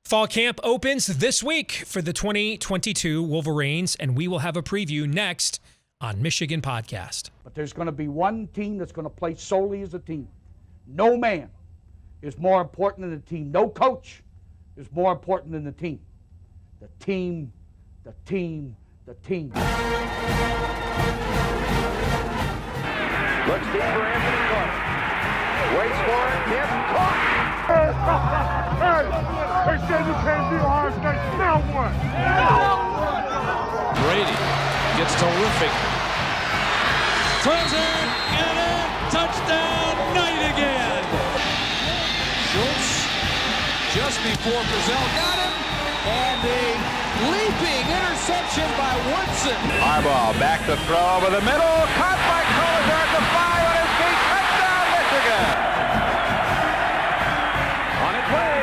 Fall camp opens this week for the 2022 Wolverines, and we will have a preview next on Michigan Podcast. But there's going to be one team that's going to play solely as a team. No man is more important than the team. No coach is more important than the team. The team, the team, the team. Looks deep for Anthony Clark. Waits for it. Hit. Caught. They said you can't do Ohio State. Now what? Brady gets terrific. Throws it. Get it. Touchdown. Knight again. Schultz just before Brazil got him. And a leaping interception by Woodson. Harbaugh back to throw over the middle. Caught by Collier at the 5 on his feet. Touchdown, Michigan. On its way.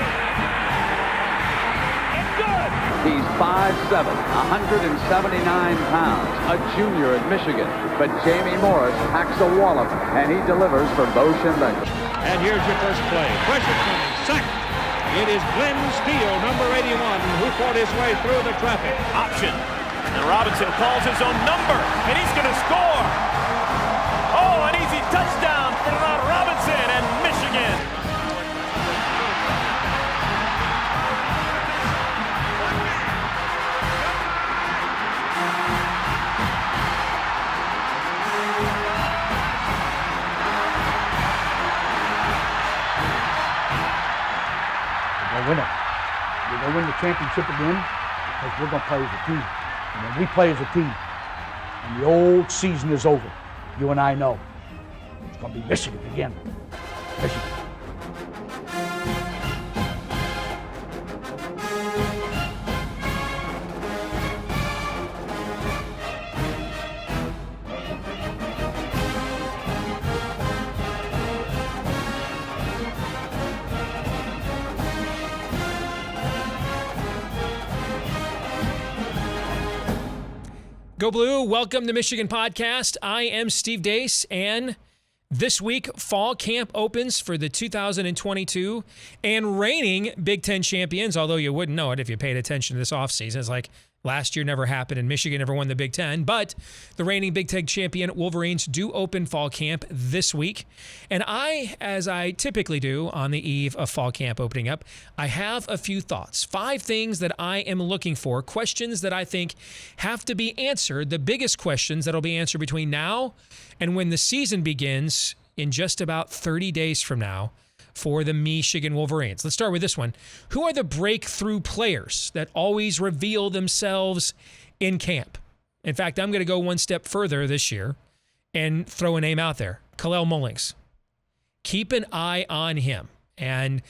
It's good. He's 5'7", 179 pounds, a junior at Michigan. But Jamie Morris packs a wallop, and he delivers for Bo Schembechler. And here's your first play. Pressure coming. Sack. It is Glenn Steele, number 81, who fought his way through the traffic. Option. And Robinson calls his own number, and he's going to score. Oh, an easy touchdown for Robinson and Michigan. Win it. We're going to win the championship again because we're going to play as a team. And when we play as a team and the old season is over, you and I know it's going to be Michigan again. Michigan. Go Blue, welcome to Michigan Podcast. I am Steve Deace, and this week, fall camp opens for the 2022 and reigning Big Ten champions, although you wouldn't know it if you paid attention to this offseason. It's like last year never happened and Michigan never won the Big Ten, but the reigning Big Ten champion Wolverines do open fall camp this week. And I, as I typically do on the eve of fall camp opening up, I have a few thoughts. 5 things that I am looking for, questions that I think have to be answered, the biggest questions that will be answered between now and when the season begins in just about 30 days from now for the Michigan Wolverines. Let's start with this one. Who are the breakthrough players that always reveal themselves in camp? In fact, I'm going to go one step further this year and throw a name out there. Kalel Mullings. Keep an eye on him. And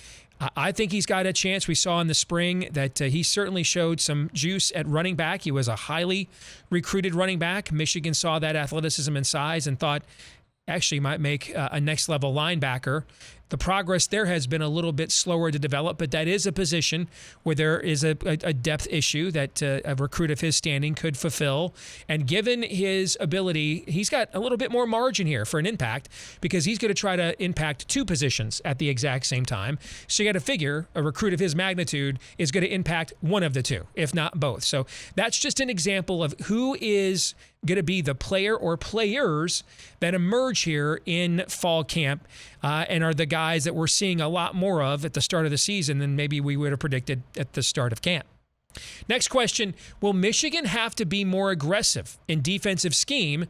I think he's got a chance. We saw in the spring that he certainly showed some juice at running back. He was a highly recruited running back. Michigan saw that athleticism and size and thought actually might make a next level linebacker. The progress there has been a little bit slower to develop, but that is a position where there is a depth issue that a recruit of his standing could fulfill. And given his ability, he's got a little bit more margin here for an impact because he's going to try to impact 2 positions at the exact same time. So you got to figure a recruit of his magnitude is going to impact one of the 2, if not both. So that's just an example of who is going to be the player or players that emerge here in fall camp and are the guys that we're seeing a lot more of at the start of the season than maybe we would have predicted at the start of camp. Next question, will Michigan have to be more aggressive in defensive scheme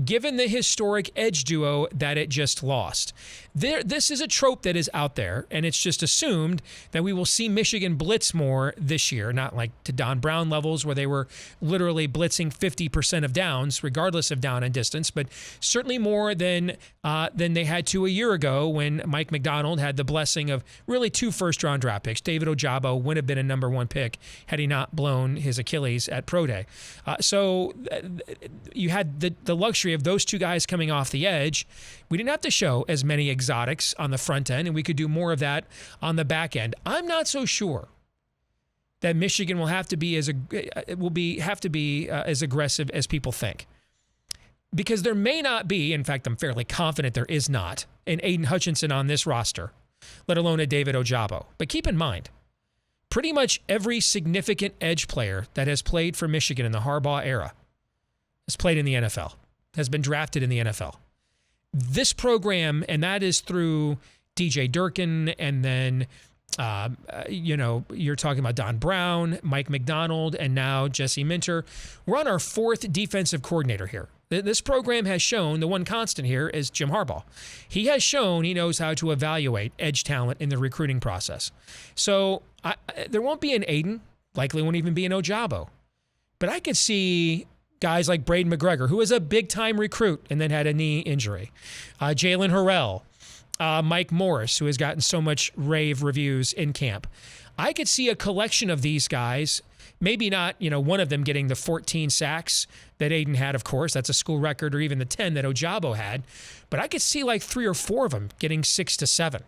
given the historic edge duo that it just lost? This is a trope that is out there, and it's just assumed that we will see Michigan blitz more this year, not like to Don Brown levels where they were literally blitzing 50% of downs, regardless of down and distance, but certainly more than they had to a year ago when Mike McDonald had the blessing of really 2 first-round draft picks. David Ojabo would have been a number 1 pick had he not blown his Achilles at Pro Day. So you had the luxury of those 2 guys coming off the edge. We didn't have to show as many exotics on the front end, and we could do more of that on the back end. I'm not so sure that Michigan will have to be as aggressive as people think, because there may not be. In fact, I'm fairly confident there is not an Aiden Hutchinson on this roster, let alone a David Ojabo. But keep in mind, pretty much every significant edge player that has played for Michigan in the Harbaugh era has played in the NFL, has been drafted in the NFL. This program, and that is through DJ Durkin, and then, you're talking about Don Brown, Mike McDonald, and now Jesse Minter. We're on our 4th defensive coordinator here. This program has shown, the one constant here is Jim Harbaugh. He has shown he knows how to evaluate edge talent in the recruiting process. So there won't be an Aiden, likely won't even be an Ojabo. But I could see guys like Braden McGregor, who is a big-time recruit and then had a knee injury. Jalen Harrell, Mike Morris, who has gotten so much rave reviews in camp. I could see a collection of these guys, maybe not, one of them getting the 14 sacks that Aiden had, of course. That's a school record, or even the 10 that Ojabo had. But I could see like 3 or 4 of them getting 6 to 7.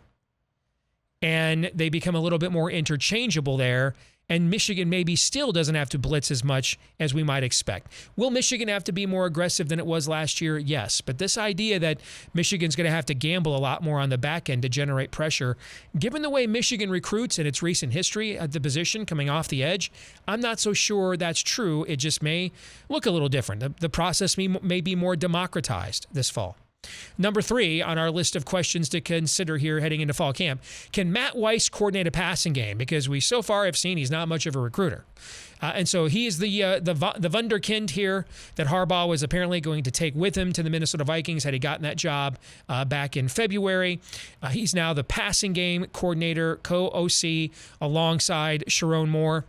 And they become a little bit more interchangeable there. And Michigan maybe still doesn't have to blitz as much as we might expect. Will Michigan have to be more aggressive than it was last year? Yes. But this idea that Michigan's going to have to gamble a lot more on the back end to generate pressure, given the way Michigan recruits and its recent history at the position coming off the edge, I'm not so sure that's true. It just may look a little different. The process may be more democratized this fall. Number 3 on our list of questions to consider here heading into fall camp: can Matt Weiss coordinate a passing game? Because we so far have seen he's not much of a recruiter. And so he is the wunderkind here that Harbaugh was apparently going to take with him to the Minnesota Vikings had he gotten that job back in February. He's now the passing game coordinator, co-OC, alongside Sharon Moore.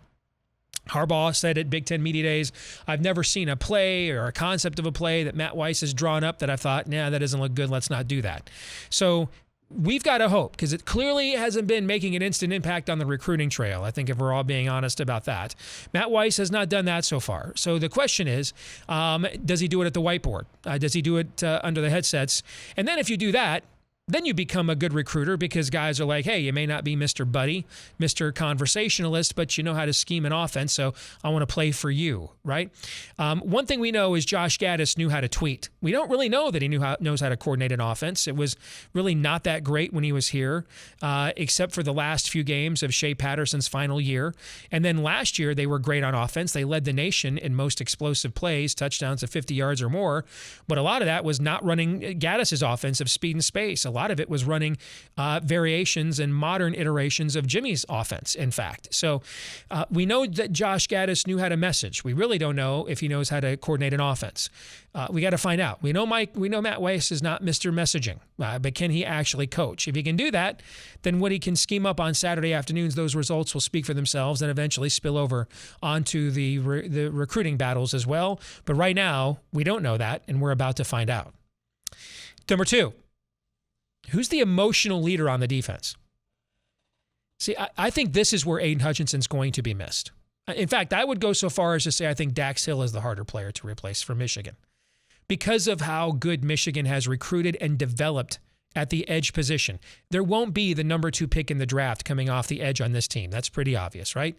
Harbaugh said at Big Ten Media Days, I've never seen a play or a concept of a play that Matt Weiss has drawn up that I thought, that doesn't look good. Let's not do that. So we've got to hope, because it clearly hasn't been making an instant impact on the recruiting trail. I think if we're all being honest about that. Matt Weiss has not done that so far. So the question is, does he do it at the whiteboard? Does he do it under the headsets? And then if you do that, then you become a good recruiter, because guys are like, hey, you may not be Mr. Buddy, Mr. Conversationalist, but you know how to scheme an offense, so I want to play for you, right? One thing we know is Josh Gaddis knew how to tweet. We don't really know that he knows how to coordinate an offense. It was really not that great when he was here, except for the last few games of Shea Patterson's final year. And then last year, they were great on offense. They led the nation in most explosive plays, touchdowns of 50 yards or more. But a lot of that was not running Gaddis's offense of speed and space. A lot of it was running variations and modern iterations of Jimmy's offense, in fact. So we know that Josh Gaddis knew how to message. We really don't know if he knows how to coordinate an offense. We got to find out. We know Matt Weiss is not Mr. Messaging, but can he actually coach? If he can do that, then what he can scheme up on Saturday afternoons, those results will speak for themselves and eventually spill over onto the recruiting battles as well. But right now, we don't know that, and we're about to find out. Number 2. Who's the emotional leader on the defense? See, I think this is where Aiden Hutchinson's going to be missed. In fact, I would go so far as to say I think Dax Hill is the harder player to replace for Michigan, because of how good Michigan has recruited and developed at the edge position. There won't be the number 2 pick in the draft coming off the edge on this team. That's pretty obvious, right?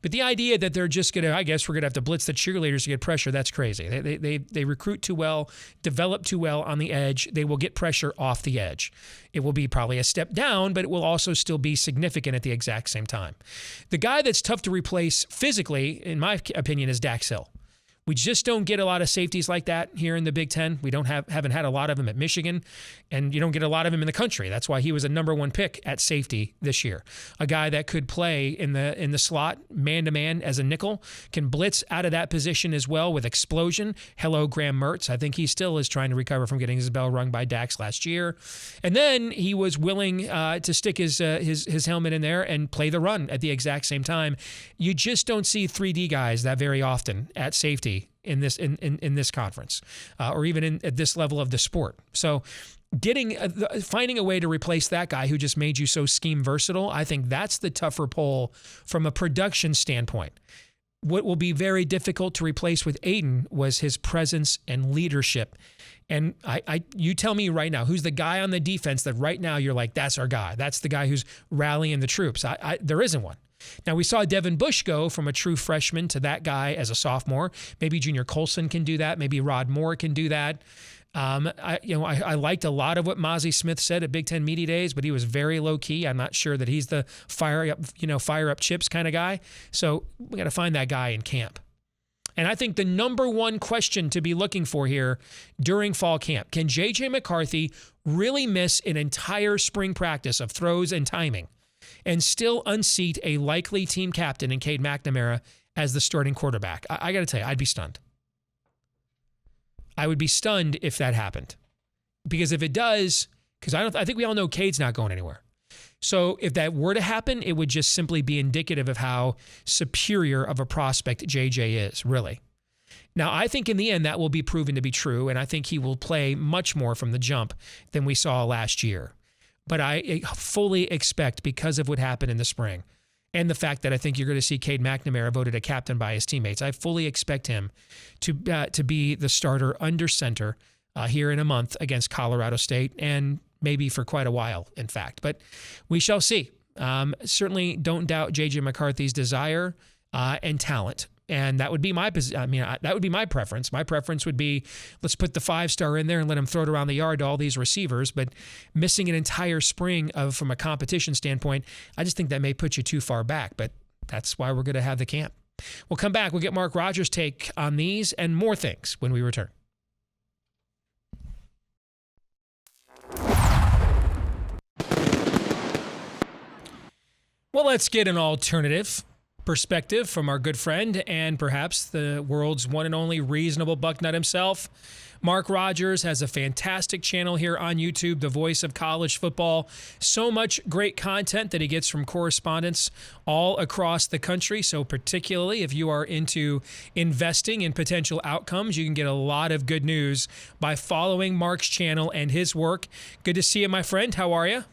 But the idea that they're just going to, I guess we're going to have to blitz the cheerleaders to get pressure, that's crazy. They recruit too well, develop too well on the edge. They will get pressure off the edge. It will be probably a step down, but it will also still be significant at the exact same time. The guy that's tough to replace physically, in my opinion, is Dax Hill. We just don't get a lot of safeties like that here in the Big Ten. We haven't had a lot of them at Michigan, and you don't get a lot of them in the country. That's why he was a number 1 pick at safety this year. A guy that could play in the slot, man-to-man as a nickel, can blitz out of that position as well with explosion. Hello, Graham Mertz. I think he still is trying to recover from getting his bell rung by Dax last year. And then he was willing to stick his helmet in there and play the run at the exact same time. You just don't see 3D guys that very often at safety in this conference, or even at this level of the sport. So finding a way to replace that guy who just made you so scheme versatile, I think that's the tougher pull from a production standpoint. What will be very difficult to replace with Aiden was his presence and leadership. And you tell me right now, who's the guy on the defense that right now you're like, that's our guy. That's the guy who's rallying the troops. There isn't one. Now, we saw Devin Bush go from a true freshman to that guy as a sophomore. Maybe Junior Colson can do that. Maybe Rod Moore can do that. I liked a lot of what Mozzie Smith said at Big Ten Media Days, but he was very low key. I'm not sure that he's the fire up chips kind of guy. So we got to find that guy in camp. And I think the number one question to be looking for here during fall camp, can JJ McCarthy really miss an entire spring practice of throws and timing and still unseat a likely team captain in Cade McNamara as the starting quarterback? I got to tell you, I'd be stunned. I would be stunned if that happened. Because if it does, because I think we all know Cade's not going anywhere. So if that were to happen, it would just simply be indicative of how superior of a prospect JJ is, really. Now, I think in the end that will be proven to be true, and I think he will play much more from the jump than we saw last year. But I fully expect, because of what happened in the spring, and the fact that I think you're going to see Cade McNamara voted a captain by his teammates, I fully expect him to be the starter under center here in a month against Colorado State, and maybe for quite a while, in fact. But we shall see. Certainly don't doubt JJ McCarthy's desire and talent. And that would be that would be my preference. My preference would be, let's put the 5-star in there and let him throw it around the yard to all these receivers. But missing an entire spring from a competition standpoint, I just think that may put you too far back. But that's why we're going to have the camp. We'll come back. We'll get Mark Rogers' take on these and more things when we return. Well, let's get an alternative perspective from our good friend and perhaps the world's one and only reasonable bucknut himself. Mark Rogers has a fantastic channel here on YouTube, the voice of college football. So much great content that he gets from correspondents all across the country. So particularly if you are into investing in potential outcomes, you can get a lot of good news by following Mark's channel and his work. Good to see you, my friend. How are you?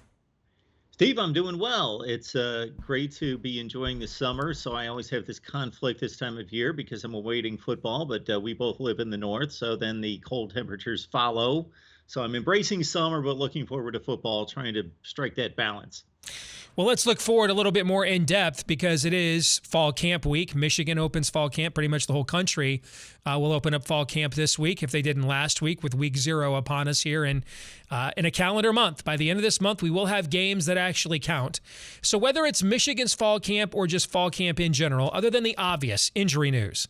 Steve, I'm doing well. It's great to be enjoying the summer. So I always have this conflict this time of year because I'm awaiting football, but we both live in the north. So then the cold temperatures follow. So I'm embracing summer, but looking forward to football, trying to strike that balance. Well, let's look forward a little bit more in depth because it is fall camp week. Michigan opens fall camp. Pretty much the whole country will open up fall camp this week if they didn't last week, with week 0 upon us here in a calendar month. By the end of this month, we will have games that actually count. So whether it's Michigan's fall camp or just fall camp in general, other than the obvious injury news,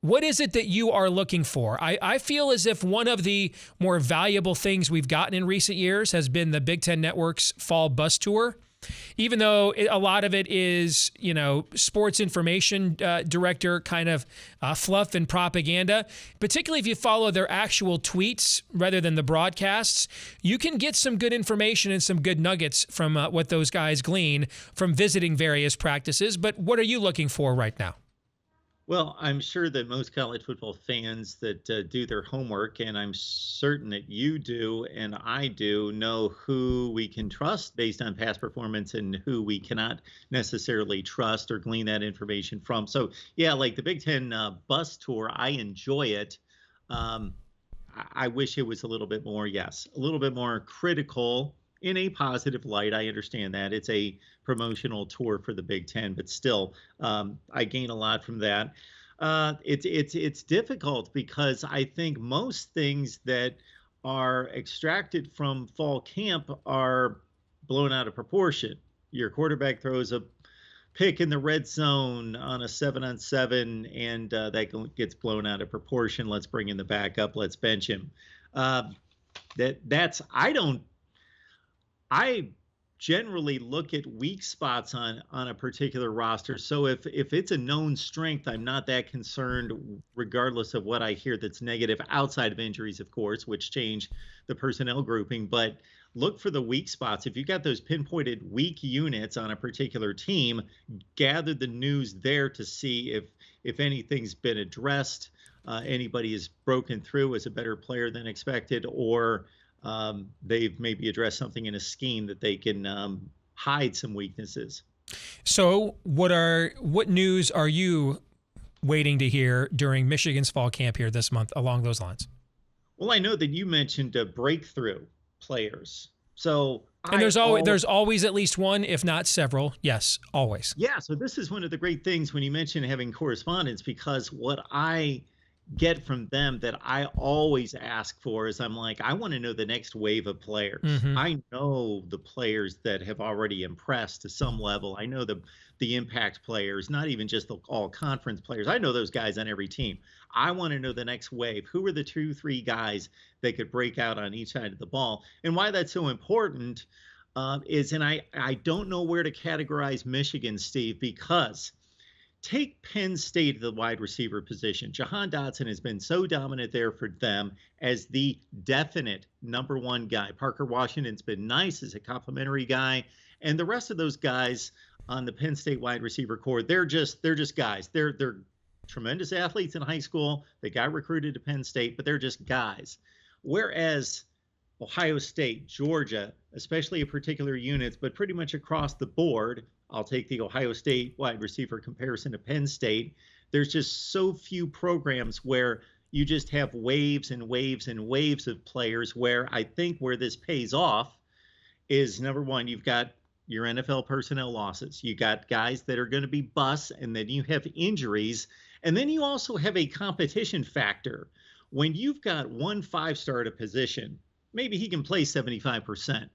what is it that you are looking for? I feel as if one of the more valuable things we've gotten in recent years has been the Big Ten Network's fall bus tour. Even though a lot of it is, sports information director kind of fluff and propaganda, particularly if you follow their actual tweets rather than the broadcasts, you can get some good information and some good nuggets from what those guys glean from visiting various practices. But what are you looking for right now? Well, I'm sure that most college football fans that do their homework, and I'm certain that you do and I do, know who we can trust based on past performance and who we cannot necessarily trust or glean that information from. So, yeah, like the Big Ten bus tour, I enjoy it. I wish it was a little bit more critical in a positive light. I understand that it's a promotional tour for the Big Ten, but still, I gain a lot from that. It's difficult because I think most things that are extracted from fall camp are blown out of proportion. Your quarterback throws a pick in the red zone on a 7-on-7, and that gets blown out of proportion. Let's bring in the backup. Let's bench him. I generally look at weak spots on a particular roster. So if it's a known strength, I'm not that concerned, regardless of what I hear that's negative, outside of injuries, of course, which change the personnel grouping. But look for the weak spots. If you got those pinpointed weak units on a particular team, gather the news there to see if anything's been addressed, anybody is broken through as a better player than expected, or they've maybe addressed something in a scheme that they can hide some weaknesses. So what news are you waiting to hear during Michigan's fall camp here this month along those lines? Well, I know that you mentioned breakthrough players. So And there's always at least one, if not several. Yes, always. Yeah, so this is one of the great things when you mention having correspondence, because what I get from them that I always ask for is I'm like, I want to know the next wave of players. Mm-hmm. I know the players that have already impressed to some level. I know the impact players, not even just the all conference players. I know those guys on every team. I want to know the next wave. Who are the 2-3 guys that could break out on each side of the ball? And why that's so important is, and I don't know where to categorize Michigan, Steve, because take Penn State, the wide receiver position. Jahan Dotson has been so dominant there for them as the definite number one guy. Parker Washington's been nice as a complimentary guy. And the rest of those guys on the Penn State wide receiver core, they're just guys. They're tremendous athletes in high school. They got recruited to Penn State, but they're just guys. Whereas Ohio State, Georgia, especially at particular units, but pretty much across the board, I'll take the Ohio State wide receiver comparison to Penn State. There's just so few programs where you just have waves and waves and waves of players, where I think where this pays off is, number one, you've got your NFL personnel losses. You got guys that are going to be busts, and then you have injuries. And then you also have a competition factor. When you've got one 5-star at a position, maybe he can play 75%,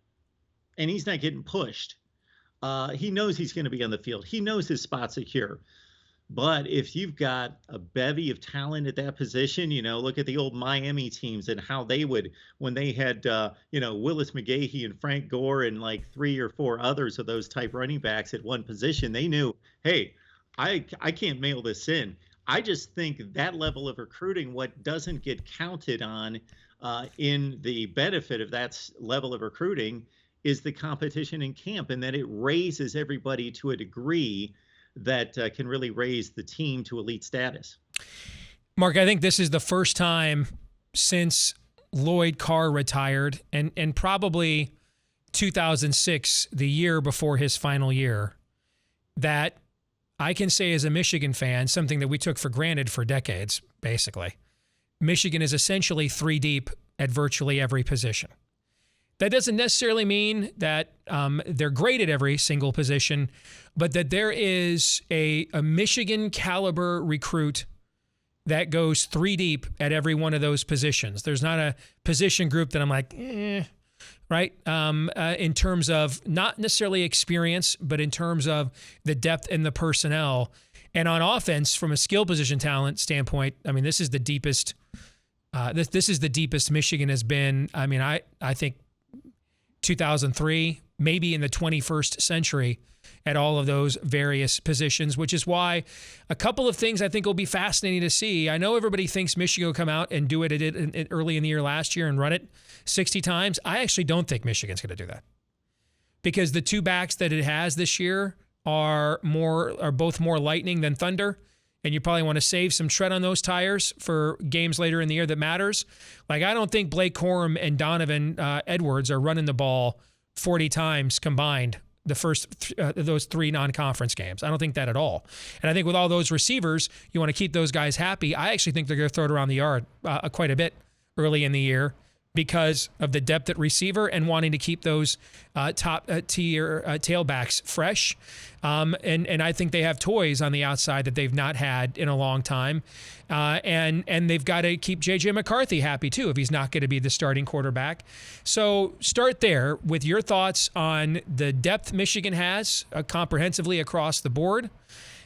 and he's not getting pushed. He knows he's going to be on the field. He knows his spot's secure. But if you've got a bevy of talent at that position, look at the old Miami teams and how they would, when they had, Willis McGahee and Frank Gore and like 3 or 4 others of those type running backs at one position, they knew, hey, I can't mail this in. I just think that level of recruiting, what doesn't get counted on in the benefit of that level of recruiting, is the competition in camp, and that it raises everybody to a degree that can really raise the team to elite status. Mark, I think this is the first time since Lloyd Carr retired, and probably 2006, the year before his final year, that I can say as a Michigan fan, something that we took for granted for decades, basically. Michigan is essentially 3 deep at virtually every position. That doesn't necessarily mean that they're great at every single position, but that there is a Michigan caliber recruit that goes 3 deep at every one of those positions. There's not a position group that I'm like, right? In terms of not necessarily experience, but in terms of the depth and the personnel. And on offense, from a skill position talent standpoint, I mean, this is the deepest. This is the deepest Michigan has been. I mean, I think 2003, maybe in the 21st century, at all of those various positions, which is why a couple of things I think will be fascinating to see. I know everybody thinks Michigan will come out and do it early in the year last year and run it 60 times. I actually don't think Michigan's going to do that, because the 2 backs that it has this year are both more lightning than thunder. And you probably want to save some tread on those tires for games later in the year that matters. Like, I don't think Blake Corum and Donovan Edwards are running the ball 40 times combined the first those 3 non-conference games. I don't think that at all. And I think with all those receivers, you want to keep those guys happy. I actually think they're going to throw it around the yard quite a bit early in the year, because of the depth at receiver and wanting to keep those top-tier tailbacks fresh. And I think they have toys on the outside that they've not had in a long time. And they've got to keep JJ McCarthy happy, too, if he's not going to be the starting quarterback. So start there with your thoughts on the depth Michigan has comprehensively across the board.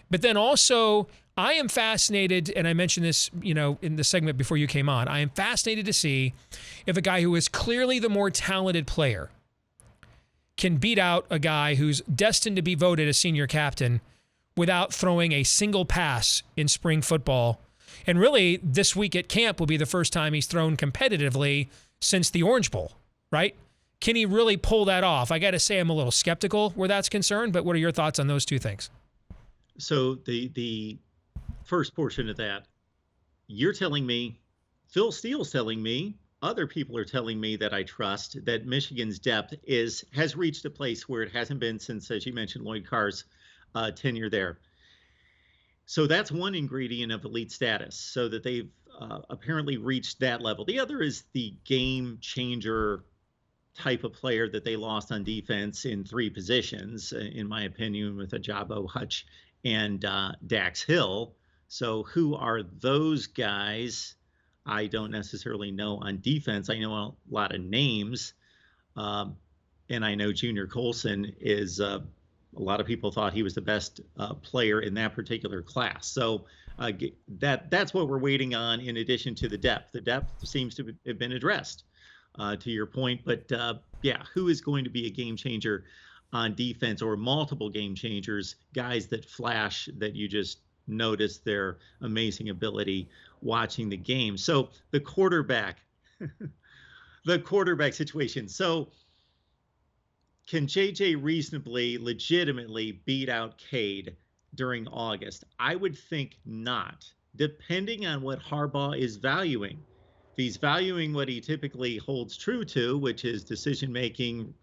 But then also, I am fascinated, and I mentioned this, in the segment before you came on, I am fascinated to see if a guy who is clearly the more talented player can beat out a guy who's destined to be voted a senior captain without throwing a single pass in spring football. And really, this week at camp will be the first time he's thrown competitively since the Orange Bowl, right? Can he really pull that off? I got to say I'm a little skeptical where that's concerned, but what are your thoughts on those 2 things? So the first portion of that, you're telling me, Phil Steele's telling me, other people are telling me that I trust that Michigan's depth has reached a place where it hasn't been since, as you mentioned, Lloyd Carr's tenure there. So that's one ingredient of elite status, so that they've apparently reached that level. The other is the game changer type of player that they lost on defense in 3 positions, in my opinion, with Ajabo, Hutch, and Dax Hill. So who are those guys? I don't necessarily know on defense. I know a lot of names. And I know Junior Colson is, a lot of people thought he was the best player in that particular class. So that's what we're waiting on in addition to the depth. The depth seems to have been addressed, to your point. But, yeah, who is going to be a game changer on defense, or multiple game changers, guys that flash, that you just notice their amazing ability watching the game? So the quarterback, the quarterback situation. So can JJ reasonably, legitimately beat out Cade during August? I would think not, depending on what Harbaugh is valuing. If he's valuing what he typically holds true to, which is decision-making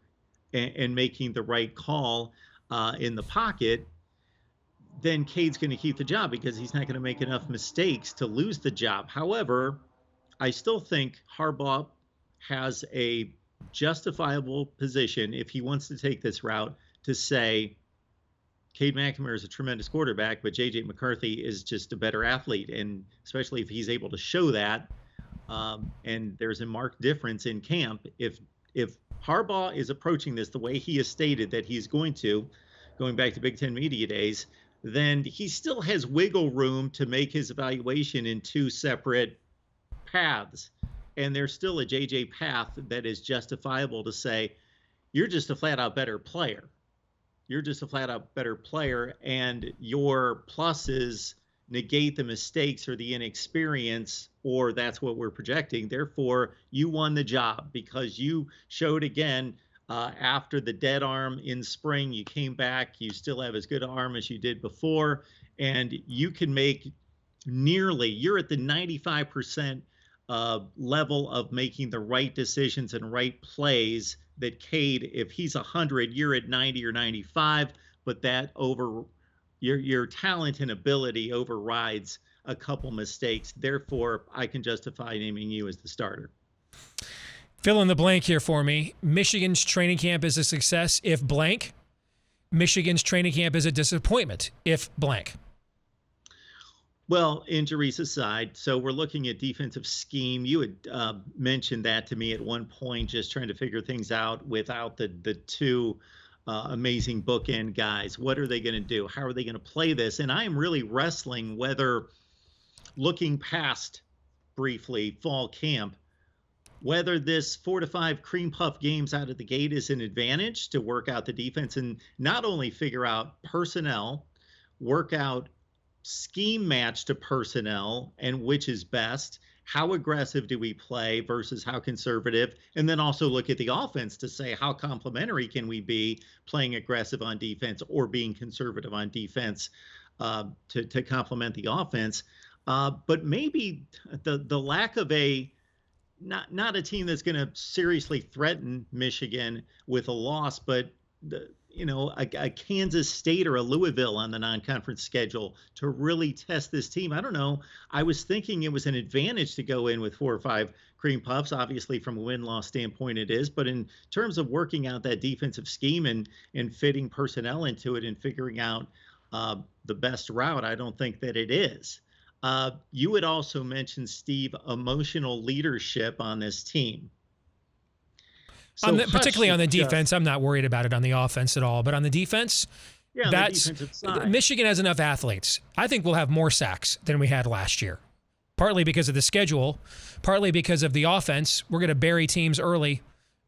and making the right call in the pocket, then Cade's going to keep the job because he's not going to make enough mistakes to lose the job. However, I still think Harbaugh has a justifiable position, if he wants to take this route, to say Cade McNamara is a tremendous quarterback, but JJ McCarthy is just a better athlete. And especially if he's able to show that, and there's a marked difference in camp. If Harbaugh is approaching this the way he has stated that he's going to, going back to Big Ten Media Days, then he still has wiggle room to make his evaluation in 2 separate paths. And there's still a JJ path that is justifiable to say, you're just a flat out better player. You're just a flat out better player, and your pluses negate the mistakes or the inexperience, or that's what we're projecting. Therefore, you won the job because you showed again after the dead arm in spring, you came back, you still have as good an arm as you did before, and you can make you're at the 95% level of making the right decisions and right plays that Cade, if he's 100, you're at 90 or 95, but that your talent and ability overrides a couple mistakes. Therefore, I can justify naming you as the starter. Fill in the blank here for me. Michigan's training camp is a success if blank. Michigan's training camp is a disappointment if blank. Well, injuries aside, so we're looking at defensive scheme. You had mentioned that to me at one point, just trying to figure things out without the 2 amazing bookend guys. What are they going to do? How are they going to play this? And I am really wrestling whether, looking past briefly fall camp, whether this 4 to 5 cream puff games out of the gate is an advantage to work out the defense and not only figure out personnel, work out scheme match to personnel and which is best, how aggressive do we play versus how conservative, and then also look at the offense to say how complementary can we be playing aggressive on defense or being conservative on defense to complement the offense. But maybe the lack of not a team that's going to seriously threaten Michigan with a loss, but a Kansas State or a Louisville on the non-conference schedule to really test this team. I don't know. I was thinking it was an advantage to go in with 4 or 5 cream puffs. Obviously, from a win-loss standpoint, it is. But in terms of working out that defensive scheme and fitting personnel into it and figuring out the best route, I don't think that it is. You had also mentioned, Steve, emotional leadership on this team. So particularly on the defense, I'm not worried about it on the offense at all. But on the defense, on the defensive side, Michigan has enough athletes. I think we'll have more sacks than we had last year, partly because of the schedule, partly because of the offense. We're going to bury teams early.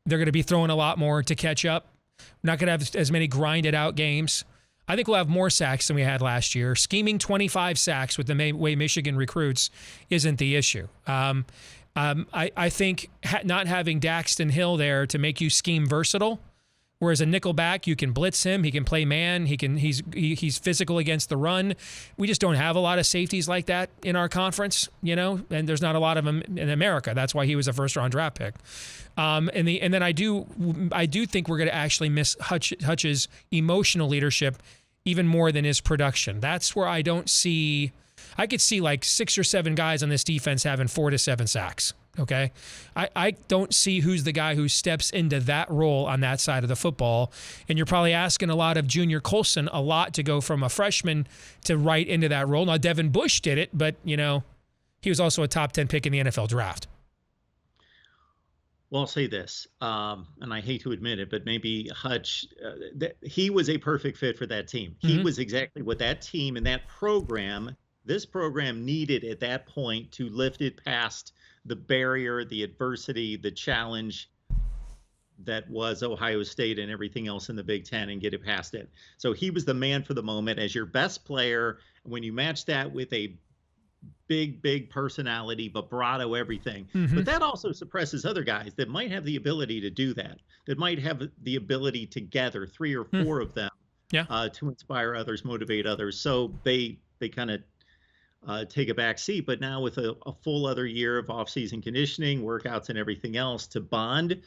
They're going to be throwing a lot more to catch up. We're not going to have as many grinded out games. I think we'll have more sacks than we had last year. Scheming 25 sacks with the way Michigan recruits isn't the issue. I think not having Daxton Hill there to make you scheme versatile, whereas a nickelback, you can blitz him, he can play man, he's physical against the run. We just don't have a lot of safeties like that in our conference, and there's not a lot of them in America. That's why he was a first-round draft pick. And then I do think we're going to actually miss Hutch's emotional leadership even more than his production. That's where I don't see. I could see like 6 or 7 guys on this defense having 4 to 7 sacks. Okay. I don't see who's the guy who steps into that role on that side of the football. And you're probably asking a lot of Junior Colson a lot to go from a freshman to right into that role. Now, Devin Bush did it, but, he was also a top 10 pick in the NFL draft. Well, I'll say this, and I hate to admit it, but maybe Hutch, he was a perfect fit for that team. He was exactly what that team and this program needed at that point to lift it past the barrier, the adversity, the challenge that was Ohio State and everything else in the Big Ten and get it past it. So he was the man for the moment as your best player. When you match that with a big personality, vibrato, everything. But that also suppresses other guys that might have the ability to do that might have the ability to gather 3 or 4 of them to inspire others, motivate others. So they kind of take a back seat. But now with a full other year of off-season conditioning, workouts, and everything else to bond,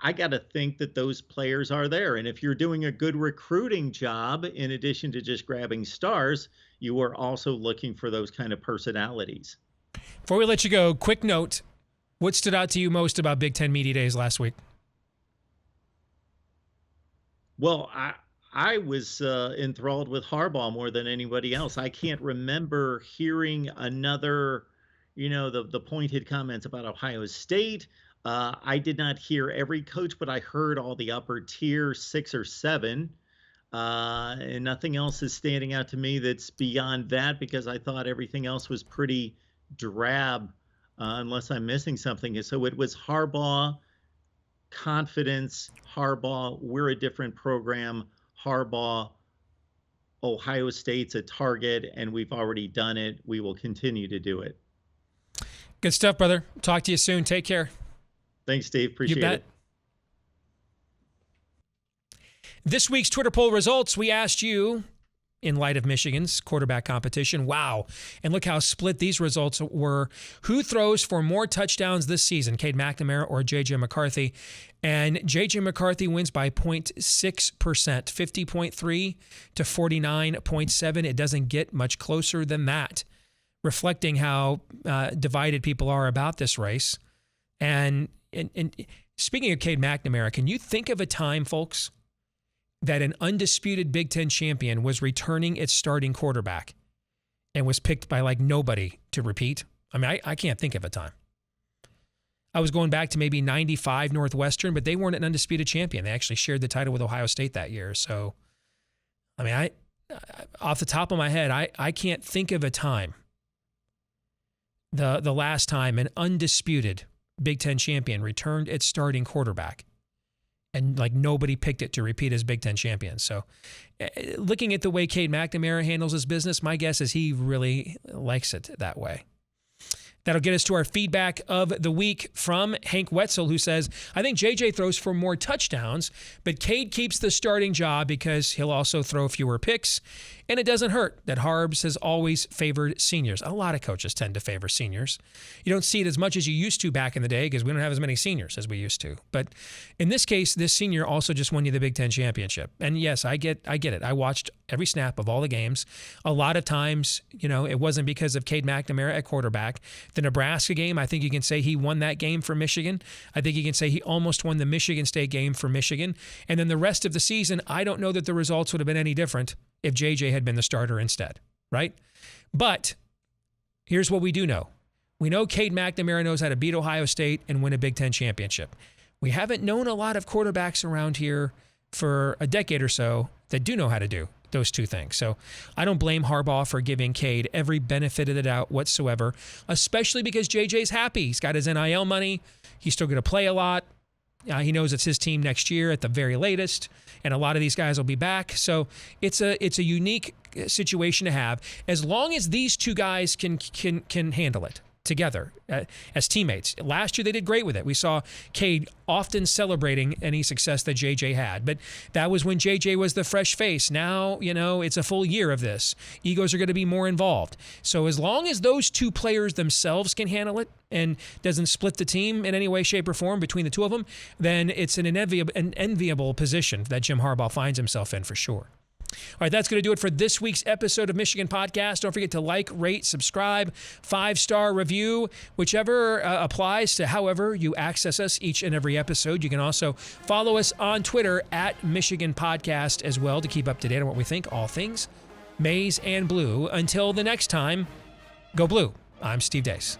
I got to think that those players are there. And if you're doing a good recruiting job, in addition to just grabbing stars, you are also looking for those kind of personalities. Before we let you go, quick note. What stood out to you most about Big Ten Media Days last week? Well, I was enthralled with Harbaugh more than anybody else. I can't remember hearing another, the pointed comments about Ohio State. I did not hear every coach, but I heard all the upper tier 6 or 7. And nothing else is standing out to me that's beyond that, because I thought everything else was pretty drab, unless I'm missing something. So it was Harbaugh, confidence, Harbaugh, we're a different program, Harbaugh, Ohio State's a target, and we've already done it. We will continue to do it. Good stuff, brother. Talk to you soon. Take care. Thanks, Steve. Appreciate it. This week's Twitter poll results, we asked you, in light of Michigan's quarterback competition, wow, and look how split these results were. Who throws for more touchdowns this season, Cade McNamara or JJ McCarthy? And JJ McCarthy wins by 0.6%, 50.3 to 49.7. It doesn't get much closer than that, reflecting how divided people are about this race. And speaking of Cade McNamara, can you think of a time, folks, that an undisputed Big Ten champion was returning its starting quarterback and was picked by like nobody to repeat? I mean, I can't think of a time. I was going back to maybe 95 Northwestern, but they weren't an undisputed champion. They actually shared the title with Ohio State that year. So, I mean, I off the top of my head, I can't think of a time, the last time an undisputed Big Ten champion returned its starting quarterback and like nobody picked it to repeat as Big Ten champion. So looking at the way Cade McNamara handles his business, my guess is he really likes it that way. That'll get us to our feedback of the week from Hank Wetzel, who says, I think JJ throws for more touchdowns, but Cade keeps the starting job because he'll also throw fewer picks. And it doesn't hurt that Harbs has always favored seniors. A lot of coaches tend to favor seniors. You don't see it as much as you used to back in the day because we don't have as many seniors as we used to. But in this case, this senior also just won you the Big Ten championship. And yes, I get it. I watched every snap of all the games. A lot of times, it wasn't because of Cade McNamara at quarterback. The Nebraska game, I think you can say he won that game for Michigan. I think you can say he almost won the Michigan State game for Michigan. And then the rest of the season, I don't know that the results would have been any different if JJ had been the starter instead, right? But here's what we do know. We know Cade McNamara knows how to beat Ohio State and win a Big Ten championship. We haven't known a lot of quarterbacks around here for a decade or so that do know how to do those two things. So I don't blame Harbaugh for giving Cade every benefit of the doubt whatsoever, especially because JJ's happy. He's got his NIL money. He's still going to play a lot. He knows it's his team next year at the very latest, and a lot of these guys will be back. So it's a unique situation to have, as long as these two guys can handle it together as teammates. Last year they did great with it. We saw Cade often celebrating any success that JJ had, but that was when JJ was the fresh face. Now, it's a full year of this. Egos are going to be more involved. So as long as those two players themselves can handle it and doesn't split the team in any way, shape, or form between the two of them, then it's an enviable position that Jim Harbaugh finds himself in for sure. All right, that's going to do it for this week's episode of Michigan Podcast. Don't forget to like, rate, subscribe, 5-star review, whichever applies to however you access us each and every episode. You can also follow us on Twitter at Michigan Podcast as well to keep up to date on what we think, all things maize and blue. Until the next time, go blue. I'm Steve Deace.